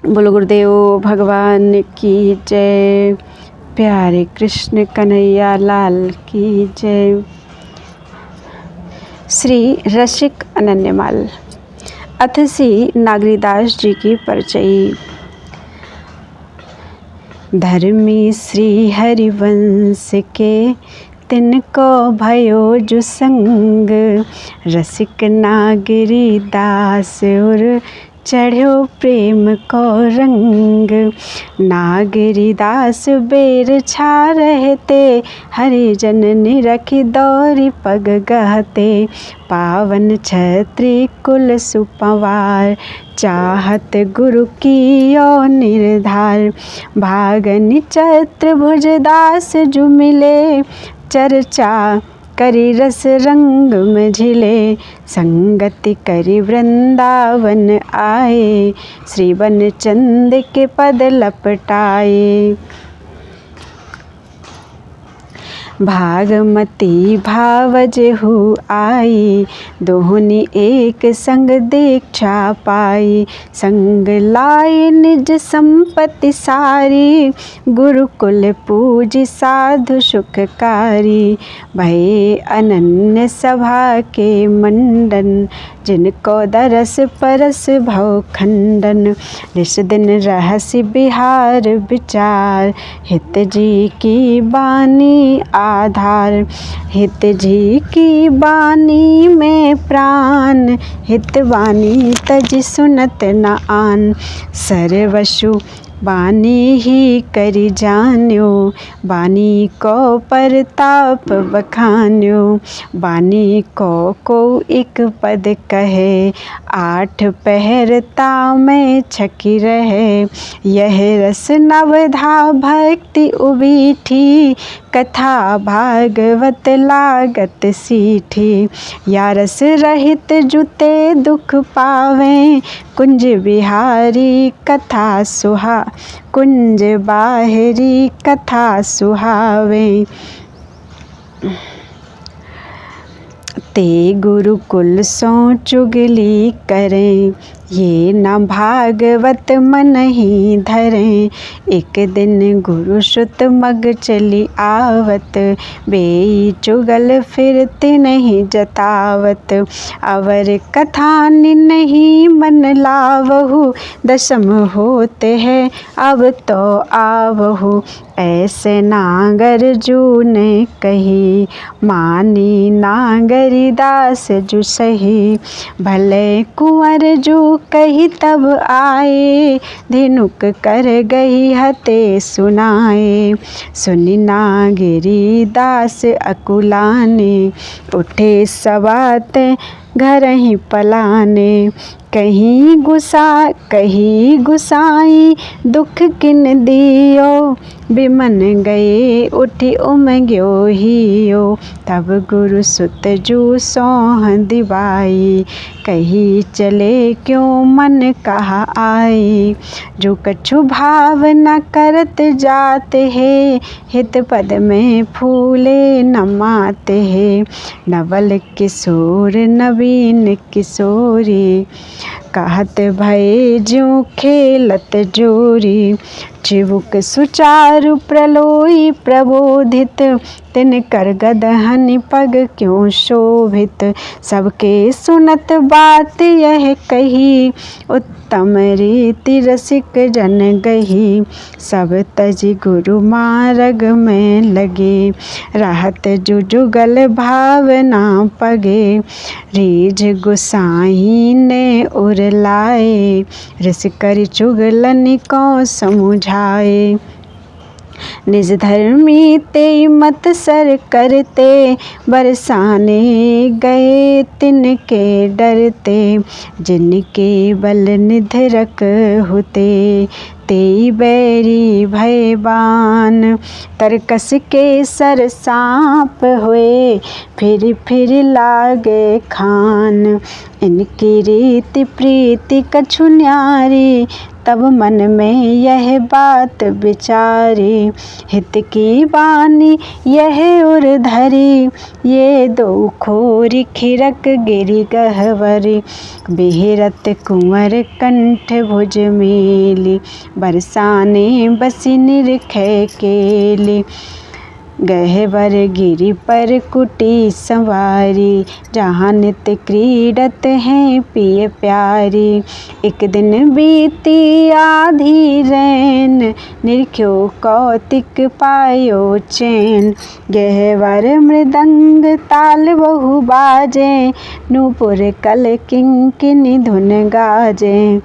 बोलो गुरुदेव भगवान की जय। प्यारे कृष्ण कन्हैया लाल की जय। श्री रसिक अनन्यमाल। अथ श्री नागरीदास जी की परिचयी। धर्मी श्री हरिवंश के तिनको भयो जो संग, रसिक नागरी दास और चढ़ो प्रेम को रंग। नागरी दास बेर छा रहते, हरिजन निरखी दौरी पग गहते। पावन छत्री कुल सुपवार, चाहत गुरु की ओ निर्धार। भागनि चतुर्भुज दास जो मिले, चर्चा करी रस रंग में झिले। संगति करी वृंदावन आए, श्री वन चंद के पद लपटाए। भागमती भावजहु आई, दोहनी एक संग दीक्षा पाई। संग लाई निज संपत्ति सारी, गुरुकुल पूजी साधु सुखकारी। भये अनन्य सभा के मंडन, जिनको दरस परस भव खंडन। निस दिन रहसि बिहार विचार, हित जी की बानी आधार। हित जी की बानी में प्राण, हित बानी तज सुनत न आन। सर्वसु बानी ही करी जान्यो, बानी को परताप बखान्यो। बानी को एक पद कहे, आठ पहरता में छकी रहे। यह रस नवधा भक्ति उबीठी, कथा भागवत लागत सीठी। या रस रहित जुते दुख पावे, कुंज बिहारी कथा कुंज बाहरी कथा सुहावे। ते गुरुकुल सो चुगली करें, ये न भागवत मन ही धरें। एक दिन गुरु सुत मग चली आवत, बेई चुगल फिरते नहीं जतावत। अवर कथा नहीं मन लावहु, दशम होते हैं अब तो आवहु। ऐसे नागर जू ने कही, मानी नागरी दास जू सही। भले कुंवर जू कही तब आए, धिनुक कर गई हते सुनाए। सुनी नागरी दास अकुलाने, उठे सवाते घर ही पलाने। कहीं गुसाई दुख किन दियो, बिमन गए उठी उमग्यो हियो। तब गुरु सुत जू सोह दिवाई, कही चले क्यों मन कहा आई। जो कछु भाव न करत जाते है, हित पद में फूले न माते है। नवल किशोर नवीन किशोरी, कहत भये ज्यों खेलत जोरी। चिबुक सुचारु प्रलोई प्रबोधित, तिन कर गदहनि पग क्यों शोभित। सबके सुनत बात यह कही, उत्तम रीति रसिक जन गही। सब तजी गुरु मार्ग में लगे, रहत जुगल भावना पगे। रीझ गुसाई ने उर लाए, रस करि चुगलन को समुझाए। निज धर्मी ते मत सर करते, बरसाने गए तिनके डरते। जिनके बल निधरक होते, तेई बैरी भयबान। तरकस के सर सांप हुए, फिर लागे खान। इनकी रीति प्रीति कछु न्यारी, तब मन में यह बात विचारी। हित की बानी यह उर धरी, ये दो खोरी खिरक गिरी गहवरी। बिहरत कुंवर कंठ भुज मेली, बरसाने बसी निरखै केली। गहवर गिरि पर कुटी संवारी, जहाँ नित्य क्रीडत हैं पिय प्यारी। एक दिन बीती आधी रैन, निरख्यो कौतिक पायो चैन। गहवर मृदंग ताल बहु बाजे, नूपुर कल किंकिनी धुन गाजे।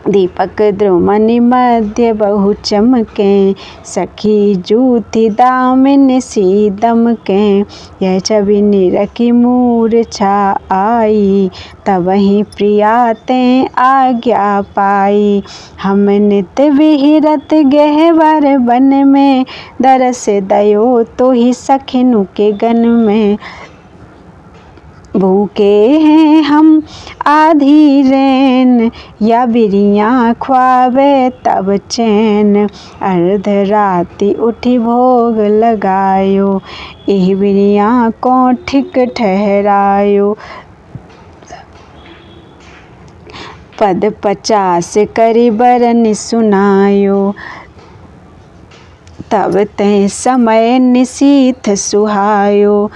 दीपक द्रुमनि मध्य बहु चमके, सखी जूथी दामिन सी दमके। यह छवि निरखी मूर्छा आई, तबहि प्रिया ते आज्ञा पाई। हम नित विहरत गहवर बन में, दरस दयो तो ही सखिनु के गन में। भूखे हैं हम आधी रैन, या बिरियाँ ख्वावे तब चैन। अर्ध राति उठी भोग लगायो, एह बिरियाँ को ठिक ठहरायो। पद 50 करि बरनि सुनायो, तब तै समय निशीथ सुहायो।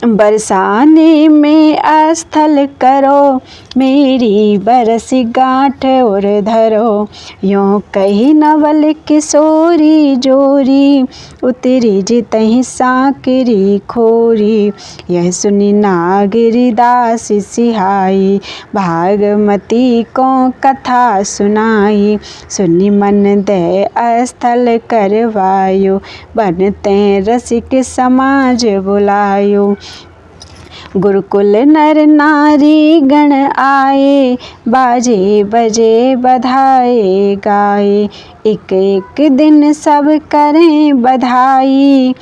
बरसाने में अस्थल करो, मेरी बरसी गांठ उर धरो। यों कही नवल किशोरी जोरी, उतरी जितहि साँकरी खोरी। यह सुनि नागरी दासी सिहाई, भागमती को कथा सुनाई। सुनि मन दे अस्थल करवायो, बनते रसिक समाज बुलायो। गुरुकुल नर नारी गण आए, बाजे बजे बधाए गाए। एक एक दिन सब करें बधाई,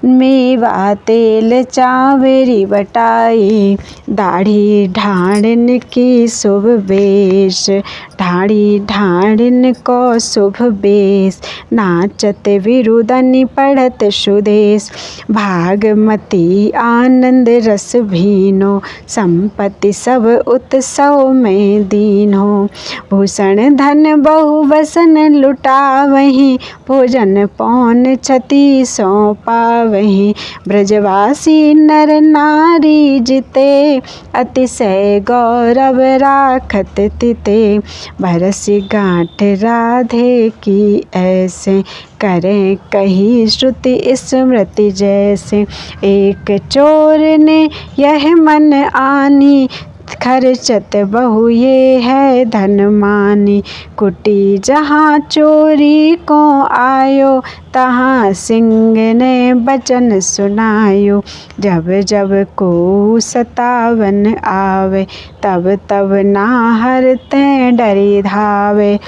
मेवा तेल चावरी बटाई। दाढ़ी ढांढन की शुभ बेश, ढाढ़ी ढांढन को शुभ बेश। नाचत विरुदनि पढ़त सुदेश, भागमती आनंद रस भीनो। संपत्ति सब उत्सव में दीनो, भूषण धन बहु बसन लुटावहीं। भोजन पौन छति सौ पावहीं, ब्रजवासी नर नारी जिते। अतिशय गौरव राखत तिते, बरसी गांठ राधे की ऐसे। करें कही श्रुति स्मृति जैसे, एक चोर ने यह मन आनी। खर्चत बहु ये है धन मानी। कुटी जहाँ चोरी को आयो, तहाँ सिंह ने बचन सुनायो। जब जब को सतावन आवे, तब तब नाहर ते डरी धावे।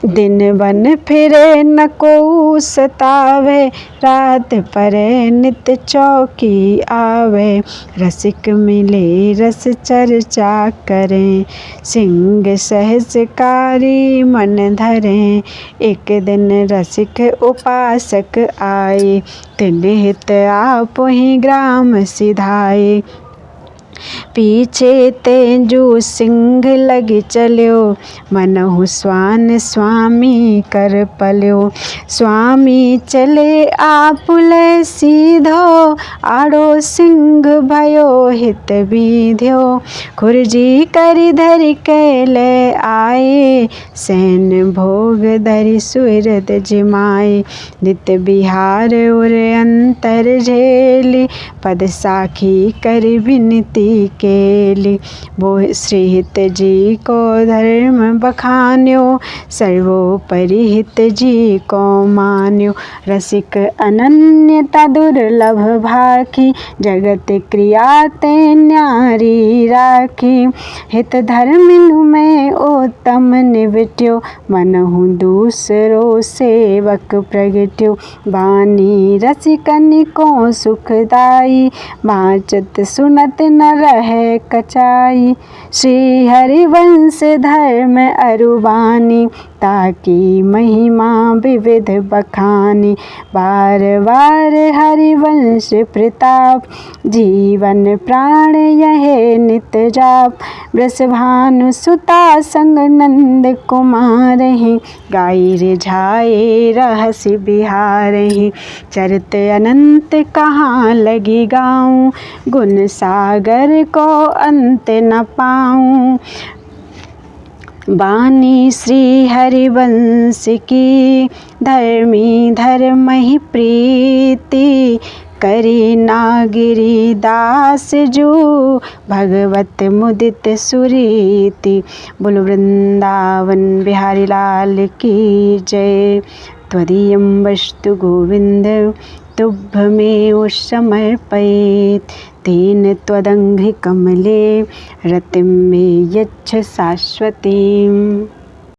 दिन बन फिरे न को सतावे, रात परे नित चौकी आवे। रसिक मिले रस चर्चा करें, सिंह सहजकारी मन धरें। एक दिन रसिक उपासक आए, तिन्हित आपहि ग्राम सिधाए। पीछे तेंजु सिंह लगी चल्यो, मनहु स्वान स्वामी कर पल्यो। स्वामी चले आपुले सीधो, आड़ो सिंह भयो हित बीध्यो। खुरजी करि धरि के ले आए, सैन भोग धरि सुहृद जिमाए। नित बिहार उर अंतर झेली, पद साखी करि विनती जी के लिए। वो श्री हित जी को धर्म बखान्यो, सर्वोपरि हित जी को मान्यो। रसिक अनन्यता दुर्लभ भाखी, जगत क्रिया ते न्यारी राखी। हित धर्मिनु में उत्तम निवट्यो, मनहु दूसरो सेवक प्रगट्यो। वाणी रसिकन को सुखदाई, बाँचत सुनत न रहे कचाई। श्री हरिवंश धर्म अरुबानी, ताकी महिमा विविध बखानी। बार बार हरिवंश प्रताप, जीवन प्राण यह नित जाप। वृषभानु सुता संग नंद कुमारहि, गाई रिझाए रहसि बिहारहि। चरित अनंत कहाँ लगी गाऊं, गुण सागर को अंत न पाऊं। वाणी श्री हरिवंश की, धर्मी धर्म ही प्रीति। करी नागिरी दास जो, भगवत मुदित सुरीति। बोलो वृंदावन बिहारी लाल की जय। त्वदीयं वस्तु गोविंद, तुभ्यमेव समर्पयेत्। तेन त्वदङ्घ्रि कमले, रतिं मे यच्छ शाश्वतीम्।